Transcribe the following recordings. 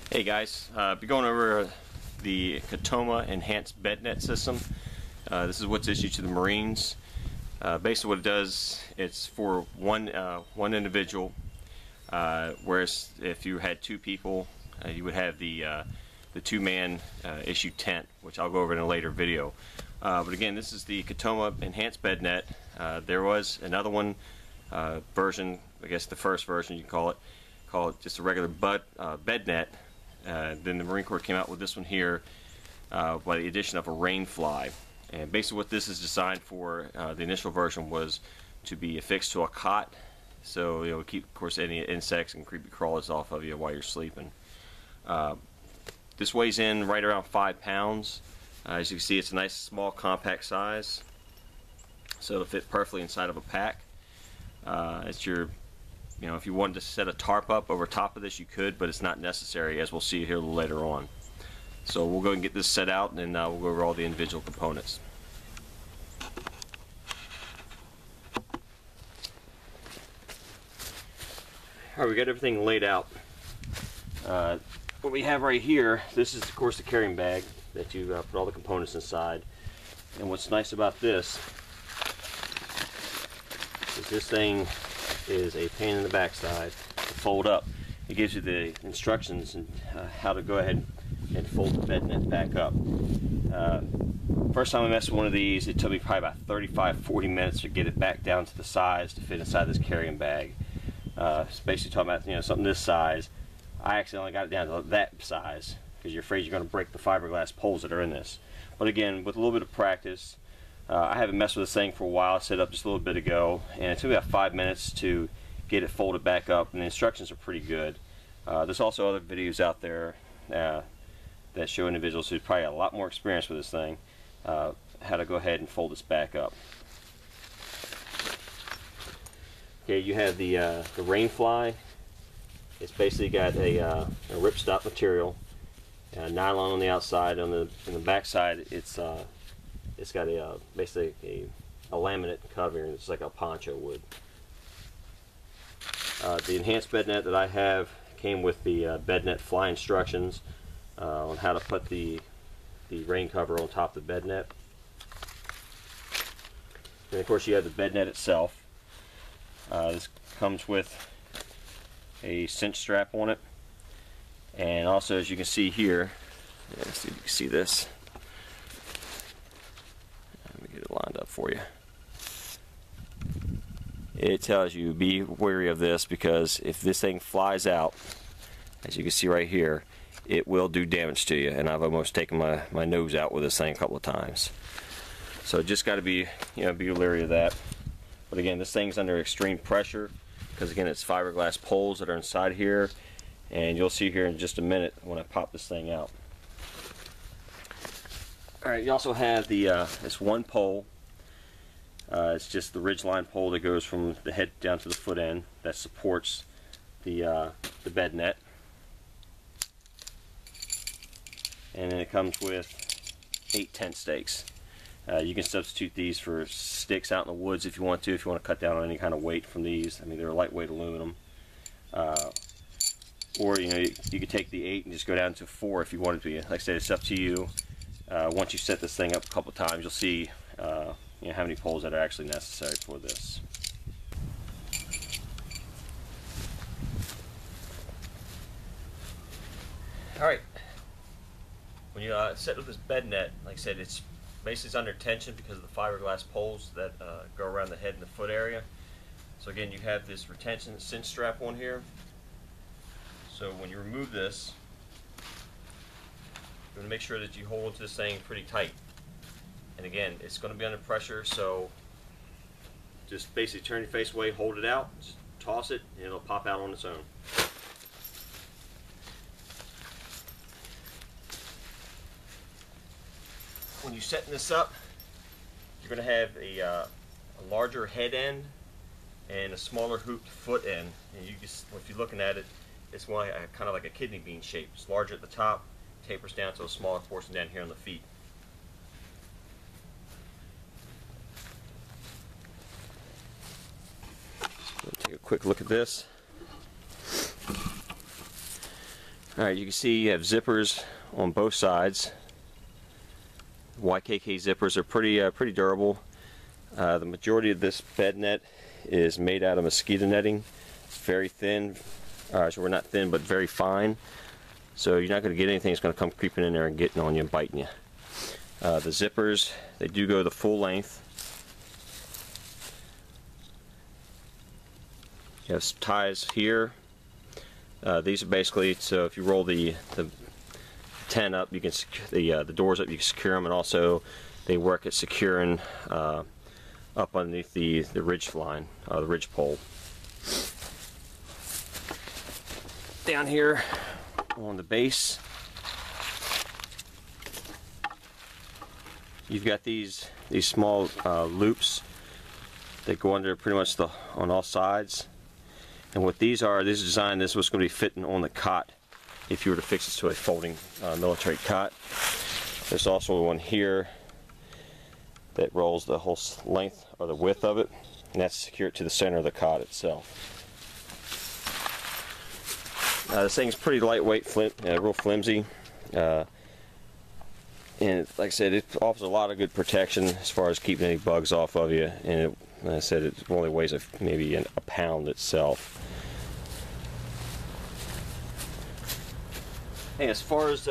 Hey guys, be going over the Catoma enhanced bed net system. This is what's issued to the Marines. Basically what it does, it's for one individual, whereas if you had two people, you would have the two-man issued tent, which I'll go over in a later video. But again, this is the Catoma enhanced bed net. There was another one version, I guess the first version you can call it just a regular bed net. Then the Marine Corps came out with this one here by the addition of a Rainfly. And basically what this is designed for, the initial version was to be affixed to a cot, so keep, of course, any insects and creepy crawlers off of you while you're sleeping. This weighs in right around 5 pounds. As you can see, it's a nice small compact size, so it'll fit perfectly inside of a pack. It's your, if you wanted to set a tarp up over top of this, you could, but it's not necessary, as we'll see here a little later on. So we'll go and get this set out, and then we'll go over all the individual components. Alright, we got everything laid out. What we have right here, this is of course the carrying bag that you put all the components inside. And what's nice about this is this thing is a pain in the backside to fold up. It gives you the instructions and how to go ahead and fold the bed net back up. First time I messed with one of these, it took me probably about 35-40 minutes to get it back down to the size to fit inside this carrying bag. It's basically talking about something this size. I accidentally got it down to that size because you're afraid you're going to break the fiberglass poles that are in this. But again, with a little bit of practice, I haven't messed with this thing for a while. I set it up just a little bit ago, and it took me about 5 minutes to get it folded back up, and the instructions are pretty good. There's also other videos out there that show individuals who probably have a lot more experience with this thing how to go ahead and fold this back up. Okay, you have the Rainfly. It's basically got a ripstop material, nylon on the outside. On the back side, it's got basically a laminate covering. It's like a poncho would. The enhanced bed net that I have came with the bed net fly instructions on how to put the rain cover on top of the bed net. And of course you have the bed net itself. This comes with a cinch strap on it, and also, as you can see here, let's see if you can see this. Let me get it lined up for you. It tells you be wary of this, because if this thing flies out, as you can see right here, it will do damage to you, and I've almost taken my nose out with this thing a couple of times. So just got to be be leery of that. But again, this thing's under extreme pressure because again it's fiberglass poles that are inside here, and you'll see here in just a minute when I pop this thing out. Alright, you also have the this one pole. It's just the ridgeline pole that goes from the head down to the foot end that supports the bed net. And then it comes with 8 tent stakes. You can substitute these for sticks out in the woods if you want to cut down on any kind of weight from these. I mean, they're lightweight aluminum. Or you could take the 8 and just go down to 4 if you wanted to. Like I said, it's up to you. Once you set this thing up a couple times, you'll see how many poles that are actually necessary for this. Alright, when you set up this bed net, like I said, it's basically under tension because of the fiberglass poles that go around the head and the foot area. So again, you have this retention cinch strap on here. So when you remove this, you want to make sure that you hold onto this thing pretty tight. And again, it's going to be under pressure, so just basically turn your face away, hold it out, just toss it, and it'll pop out on its own. When you're setting this up, you're going to have a larger head end and a smaller hooped foot end. And you just, if you're looking at it, it's kind of like a kidney bean shape. It's larger at the top, tapers down to a smaller portion down here on the feet. Take a quick look at this. Alright, you can see you have zippers on both sides. YKK zippers are pretty durable. The majority of this bed net is made out of mosquito netting. It's very thin, so we're not thin, but very fine. So you're not going to get anything that's going to come creeping in there and getting on you and biting you. The zippers, they do go the full length. You have ties here. These are basically, so if you roll the tent up, you can the doors up, you can secure them, and also they work at securing up underneath the ridge line, the ridge pole. Down here on the base, you've got these small loops that go under pretty much on all sides. And what these are, this is designed, this was going to be fitting on the cot if you were to fix this to a folding military cot. There's also one here that rolls the whole length or the width of it, and that's secured to the center of the cot itself. This thing's pretty lightweight, real flimsy, and like I said, it offers a lot of good protection as far as keeping any bugs off of you. And like I said, it only weighs maybe a pound itself. Hey, as far as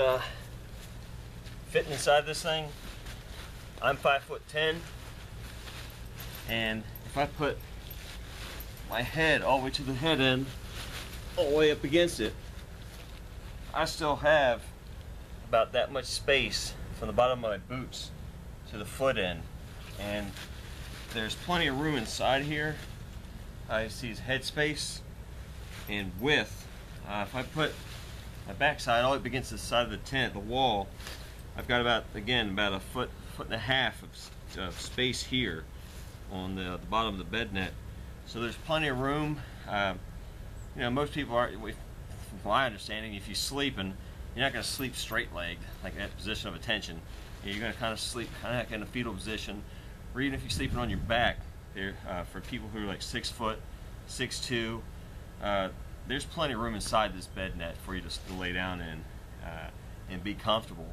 fitting inside this thing, I'm 5'10", and if I put my head all the way to the head end, all the way up against it, I still have about that much space from the bottom of my boots to the foot end, and there's plenty of room inside here. I see his head space and width. If I put my backside all up against the side of the tent, the wall, I've got about a foot and a half of space here on the bottom of the bed net. So there's plenty of room. You know, most people are, from my understanding, if you're sleeping, you're not going to sleep straight-legged, like in that position of attention. You're going to kind of sleep kind of in a fetal position, or even if you're sleeping on your back. There, for people who are like 6 foot, 6'2", there's plenty of room inside this bed net for you to lay down in and be comfortable.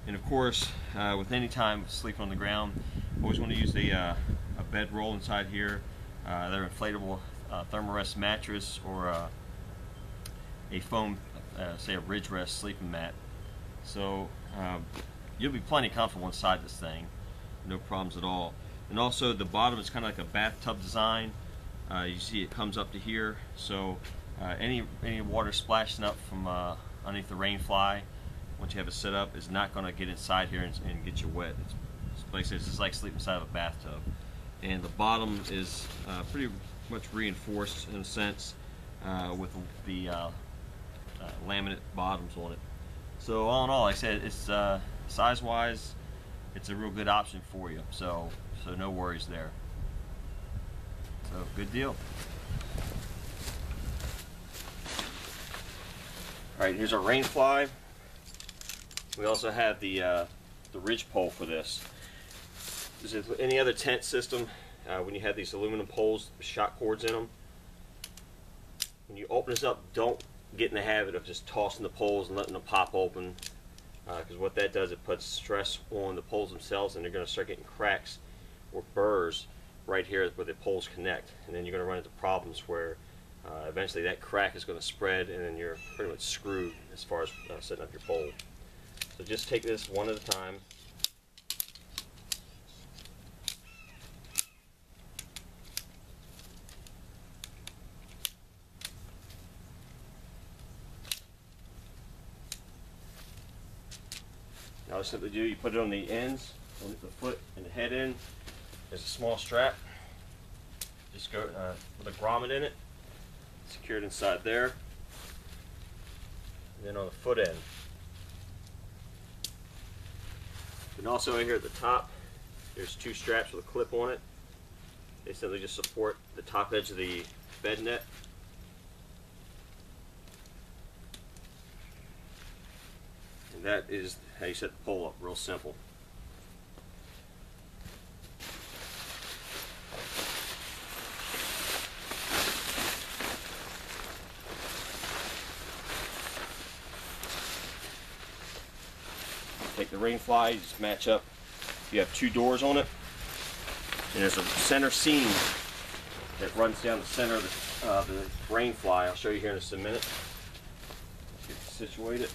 And of course, with any time sleeping on the ground, always want to use a bed roll inside here. They're inflatable thermarest mattress, or a foam, say a ridge rest sleeping mat. So you'll be plenty comfortable inside this thing, no problems at all. And also the bottom is kind of like a bathtub design. You see it comes up to here, so any water splashing up from underneath the Rainfly, once you have it set up, is not going to get inside here and get you wet. It's just like sleeping inside of a bathtub. And the bottom is pretty much reinforced in a sense with the laminate bottoms on it. So all in all, like I said, it's size-wise, it's a real good option for you. So no worries there. So good deal. All right, here's our Rainfly. We also have the ridge pole for this. As with any other tent system, when you have these aluminum poles with shock cords in them, when you open this up, don't get in the habit of just tossing the poles and letting them pop open, because what that does, it puts stress on the poles themselves, and they're going to start getting cracks or burrs right here where the poles connect, and then you're going to run into problems where eventually that crack is going to spread, and then you're pretty much screwed as far as setting up your pole. So just take this one at a time. Now, what you simply do, you put it on the ends, on the foot and the head end. There's a small strap. Just go with a grommet in it, secured inside there. And then on the foot end. And also in here at the top, there's 2 straps with a clip on it. They simply just support the top edge of the bed net. And that is how you set the pole up, real simple. take the Rainfly, you just match up. You have two doors on it, and there's a center seam that runs down the center of the Rainfly. I'll show you here in just a minute. Get it situated.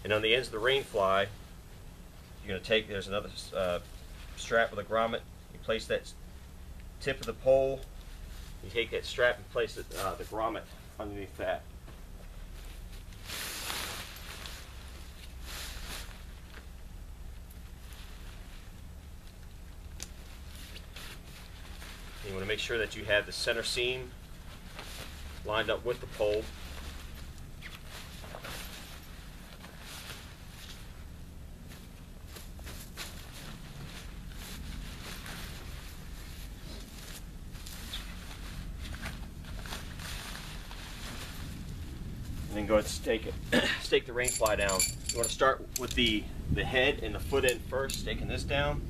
And on the ends of the Rainfly, you're going to take, there's another strap with a grommet. You place that tip of the pole, you take that strap and place it, the grommet underneath that. And you want to make sure that you have the center seam lined up with the pole. And then go ahead and stake the Rainfly down. You want to start with the head and the foot end first, staking this down.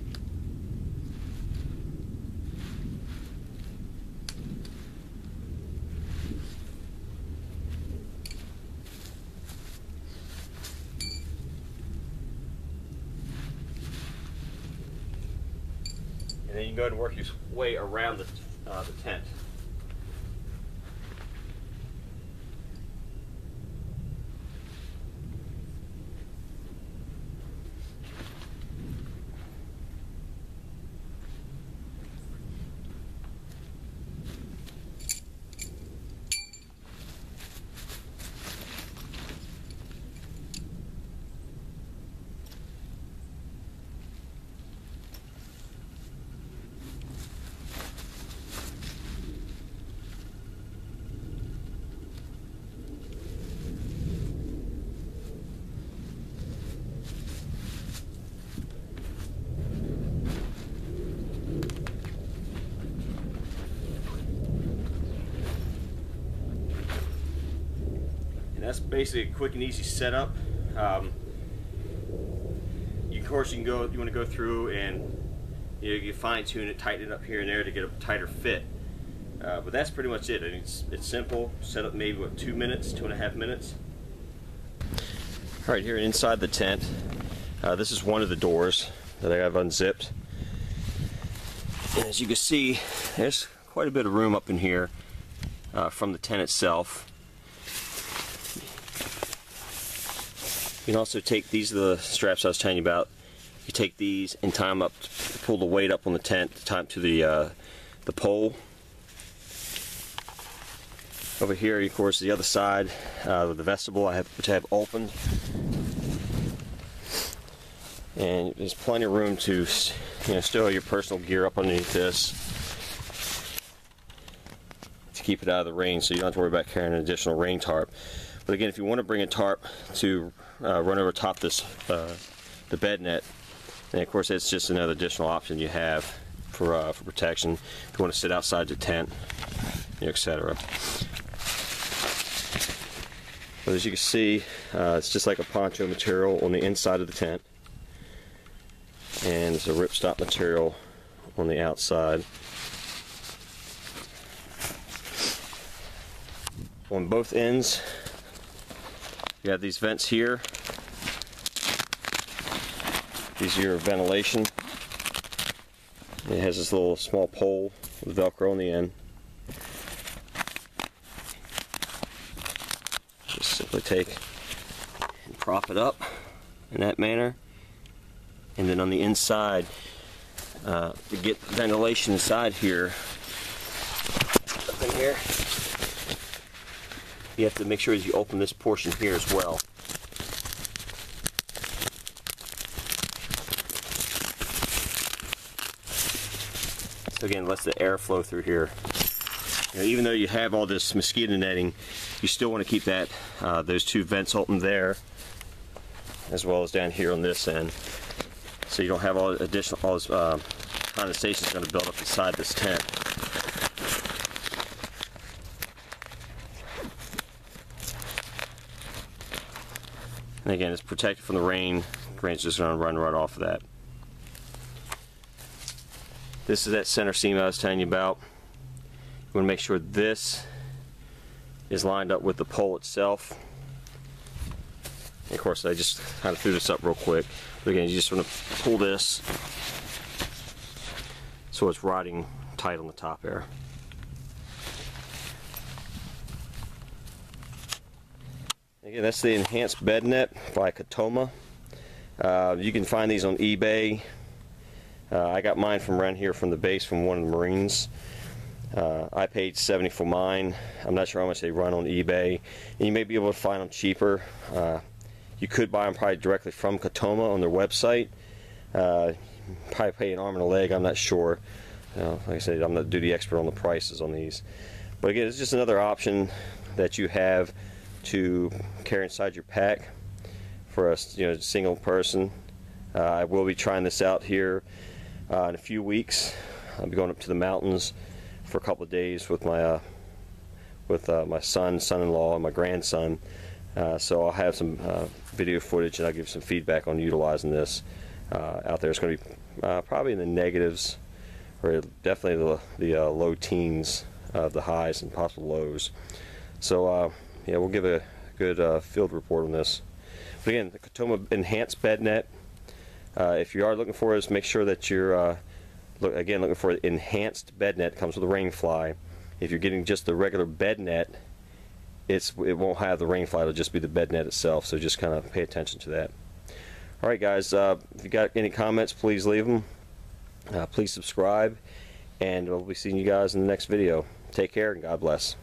And then you can go ahead and work your way around the tent. That's basically a quick and easy setup. Of course, you want to go through and you fine tune it, tighten it up here and there to get a tighter fit. But that's pretty much it. I mean, it's simple. Set up maybe what, 2 minutes, 2.5 minutes. All right, here inside the tent, this is one of the doors that I have unzipped. And as you can see, there's quite a bit of room up in here from the tent itself. You can also take, these are the straps I was telling you about. You take these and tie them up, pull the weight up on the tent, tie them to the pole. Over here, of course, the other side, the vestibule which I have opened. And there's plenty of room to stow your personal gear up underneath this to keep it out of the rain, so you don't have to worry about carrying an additional rain tarp. But again, if you want to bring a tarp to run over top this the bed net, and of course that's just another additional option you have for protection if you want to sit outside the tent, etc. But as you can see, it's just like a poncho material on the inside of the tent, and it's a ripstop material on the outside. On both ends, you have these vents here. These are your ventilation. It has this little small pole with Velcro on the end. Just simply take and prop it up in that manner. And then on the inside, to get ventilation inside here, up in here, you have to make sure that you open this portion here as well. So again, lets the air flow through here. Even though you have all this mosquito netting, you still want to keep that those two vents open there, as well as down here on this end, so you don't have all this condensation is going to build up inside this tent. And again, it's protected from the rain. Rain's just going to run right off of that. This is that center seam I was telling you about. You want to make sure this is lined up with the pole itself. And of course, I just kind of threw this up real quick. But again, you just want to pull this so it's riding tight on the top there. Again, that's the enhanced bed net by Catoma. You can find these on eBay. I got mine from around here from the base from one of the Marines. I paid $70 for mine. I'm not sure how much they run on eBay. And you may be able to find them cheaper. You could buy them probably directly from Catoma on their website. Probably pay an arm and a leg, I'm not sure. Like I said, I'm not duty expert on the prices on these. But again, it's just another option that you have to carry inside your pack for a single person. I will be trying this out here in a few weeks. I'll be going up to the mountains for a couple of days with my son-in-law, and my grandson. So I'll have some video footage, and I'll give some feedback on utilizing this out there. It's going to be probably in the negatives, or definitely the low teens of the highs and possible lows. So yeah, we'll give a good field report on this. But again, the Catoma enhanced bed net. If you are looking for this, make sure that you're looking for the enhanced bed net. It comes with a Rainfly. If you're getting just the regular bed net, it won't have the Rainfly. It'll just be the bed net itself. So just kind of pay attention to that. All right, guys. If you got any comments, please leave them. Please subscribe, and we'll be seeing you guys in the next video. Take care, and God bless.